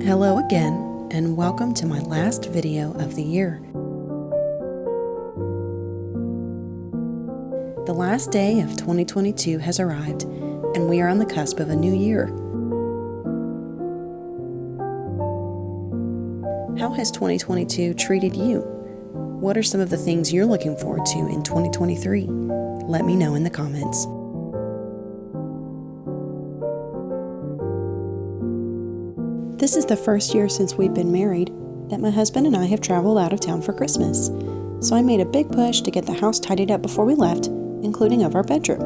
Hello again, and welcome to my last video of the year. The last day of 2022 has arrived, and we are on the cusp of a new year. How has 2022 treated you? What are some of the things you're looking forward to in 2023? Let me know in the comments. This is the first year since we've been married that my husband and I have traveled out of town for Christmas, so I made a big push to get the house tidied up before we left, including of our bedroom.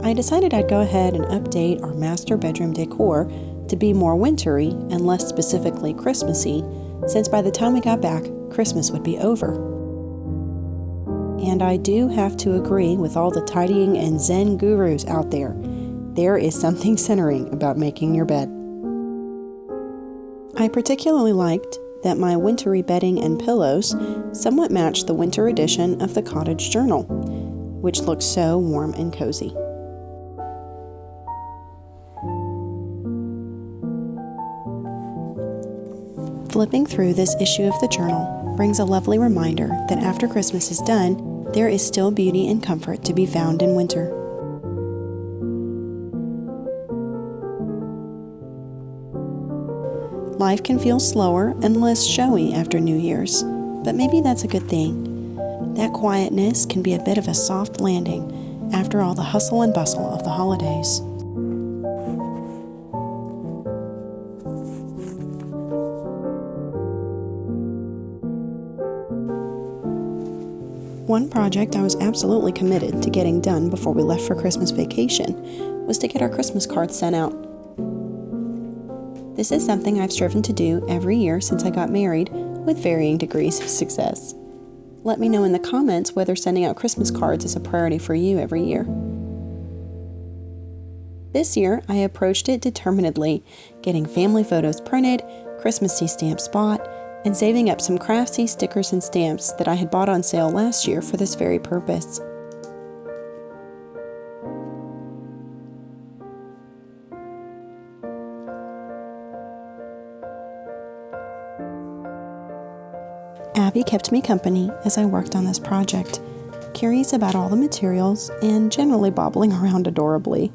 I decided I'd go ahead and update our master bedroom decor to be more wintry and less specifically Christmassy, since by the time we got back, Christmas would be over. And I do have to agree with all the tidying and Zen gurus out there. There is something centering about making your bed. I particularly liked that my wintry bedding and pillows somewhat matched the winter edition of the Cottage Journal, which looks so warm and cozy. Flipping through this issue of the journal brings a lovely reminder that after Christmas is done, there is still beauty and comfort to be found in winter. Life can feel slower and less showy after New Year's, but maybe that's a good thing. That quietness can be a bit of a soft landing after all the hustle and bustle of the holidays. One project I was absolutely committed to getting done before we left for Christmas vacation was to get our Christmas cards sent out. This is something I've striven to do every year since I got married, with varying degrees of success. Let me know in the comments whether sending out Christmas cards is a priority for you every year. This year, I approached it determinedly, getting family photos printed, Christmassy stamps bought, and saving up some craftsy stickers and stamps that I had bought on sale last year for this very purpose. Abby kept me company as I worked on this project, curious about all the materials and generally bobbling around adorably.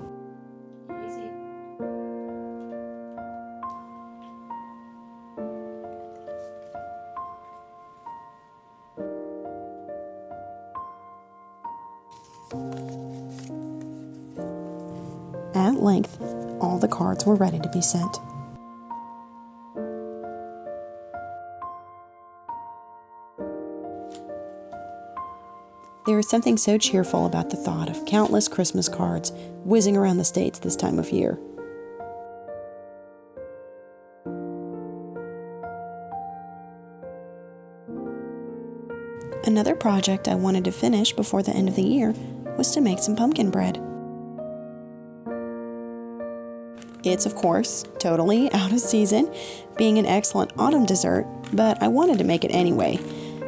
At length, all the cards were ready to be sent. There is something so cheerful about the thought of countless Christmas cards whizzing around the States this time of year. Another project I wanted to finish before the end of the year was to make some pumpkin bread. It's, of course, totally out of season, being an excellent autumn dessert, but I wanted to make it anyway,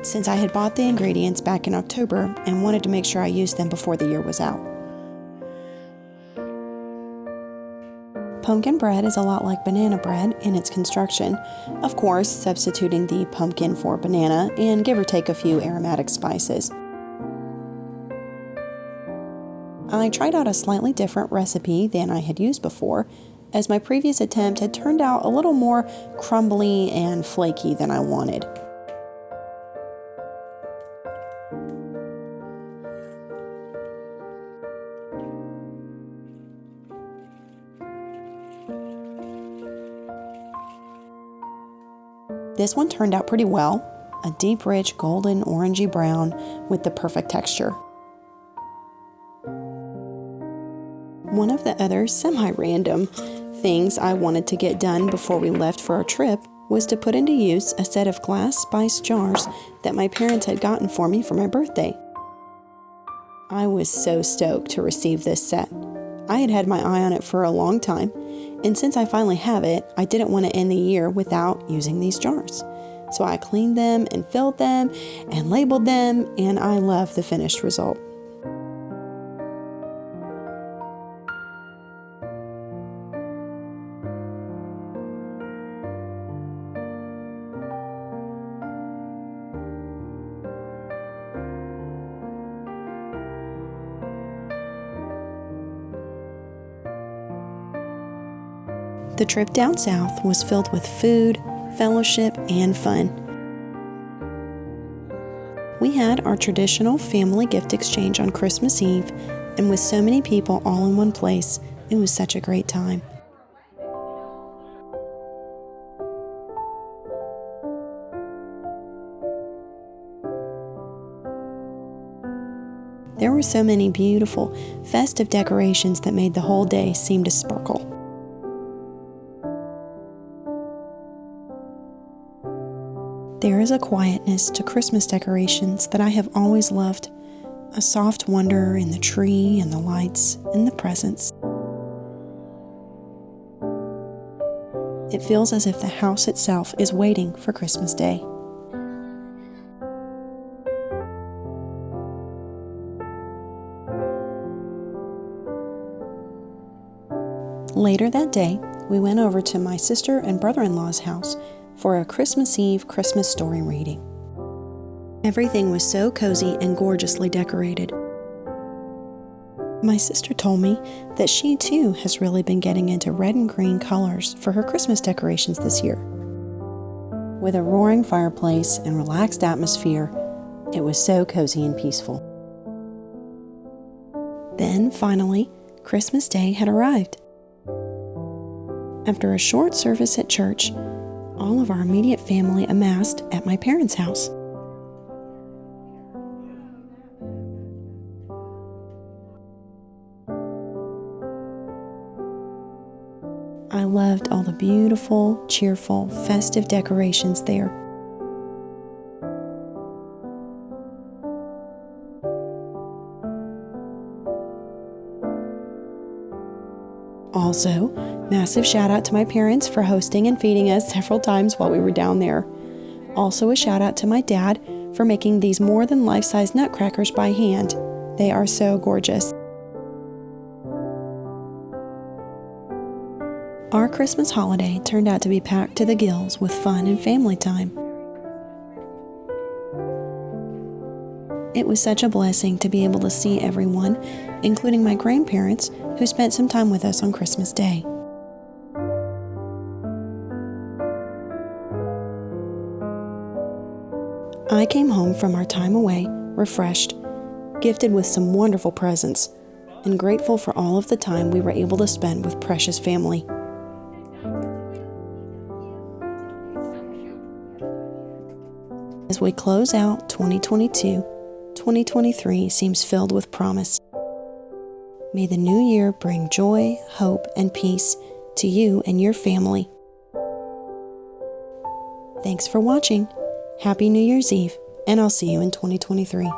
since I had bought the ingredients back in October and wanted to make sure I used them before the year was out. Pumpkin bread is a lot like banana bread in its construction, of course substituting the pumpkin for banana and give or take a few aromatic spices. I tried out a slightly different recipe than I had used before, as my previous attempt had turned out a little more crumbly and flaky than I wanted. This one turned out pretty well, a deep, rich, golden, orangey brown with the perfect texture. One of the other semi-random things I wanted to get done before we left for our trip was to put into use a set of glass spice jars that my parents had gotten for me for my birthday. I was so stoked to receive this set. I had had my eye on it for a long time, and since I finally have it, I didn't want to end the year without using these jars. So I cleaned them and filled them and labeled them, and I love the finished result. The trip down south was filled with food, fellowship, and fun. We had our traditional family gift exchange on Christmas Eve, and with so many people all in one place, it was such a great time. There were so many beautiful, festive decorations that made the whole day seem to sparkle. There is a quietness to Christmas decorations that I have always loved, a soft wonder in the tree and the lights and the presents. It feels as if the house itself is waiting for Christmas Day. Later that day, we went over to my sister and brother-in-law's house for a Christmas Eve Christmas story reading. Everything was so cozy and gorgeously decorated. My sister told me that she too has really been getting into red and green colors for her Christmas decorations this year. With a roaring fireplace and relaxed atmosphere, it was so cozy and peaceful. Then, finally, Christmas Day had arrived. After a short service at church, all of our immediate family amassed at my parents' house. I loved all the beautiful, cheerful, festive decorations there. Also, massive shout out to my parents for hosting and feeding us several times while we were down there. Also a shout out to my dad for making these more than life-size nutcrackers by hand. They are so gorgeous. Our Christmas holiday turned out to be packed to the gills with fun and family time. It was such a blessing to be able to see everyone, including my grandparents, who spent some time with us on Christmas Day. I came home from our time away, refreshed, gifted with some wonderful presents, and grateful for all of the time we were able to spend with precious family. As we close out 2022, 2023 seems filled with promise. May the new year bring joy, hope, and peace to you and your family. Thanks for watching. Happy New Year's Eve, and I'll see you in 2023.